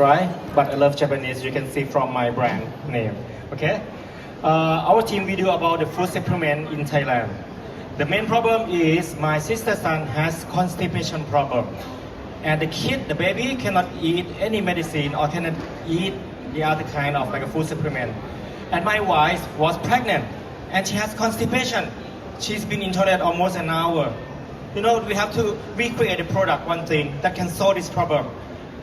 right? But I love Japanese. You can see from my brand name. Okay. Our team we do about the food supplement in Thailand. The main problem is my sister's son has constipation problem, and the kid, the baby, cannot eat any medicine or cannot eat the other kind of like a food supplement. And my wife was pregnant, and she has constipation. She's been in toilet almost an hour. You know, we have to recreate a product, one thing that can solve this problem.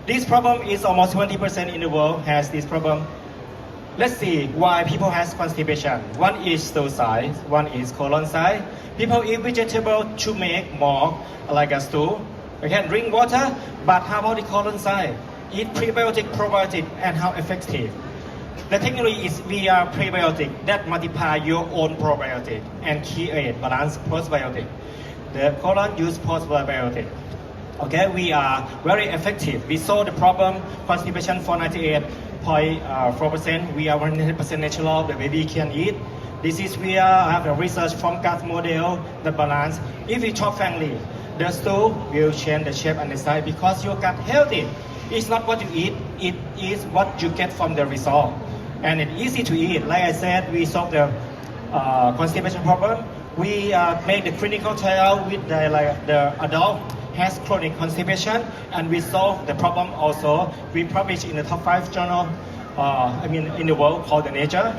This problem is almost 20% in the world has this problem. Let's see why people has constipation. One is stool side, one is colon side. People eat vegetable to make more like a stool. You can drink water, but how about the colon side? Eat prebiotic, probiotic, and how effective? The technology is we are prebiotic that multiply your own probiotic and create balanced postbiotic. The colon use postbiotic. Okay, we are very effective. We solve the problem constipation for 98.4%. We are 100% natural. The baby can eat. This is we have a research from gut model the balance. If we talk frankly, the stool will change the shape and the size because your gut healthy. It's not what you eat. It is what you get from the result. And it's easy to eat. Like I said, we solve the constipation problem. We make the clinical trial with the adult has chronic constipation, and we solve the problem also. We publish in the top 5 journal, in the world called the Nature.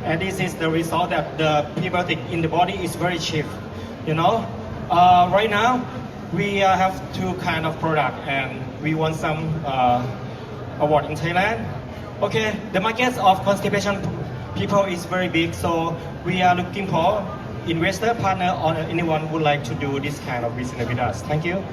And this is the result that the prebiotic in the body is very cheap. You know, right now we have 2 kind of product, and we want some award in Thailand. Okay, the market of constipation people is very big, so we are looking for investor partner or anyone who would like to do this kind of business with us. Thank you.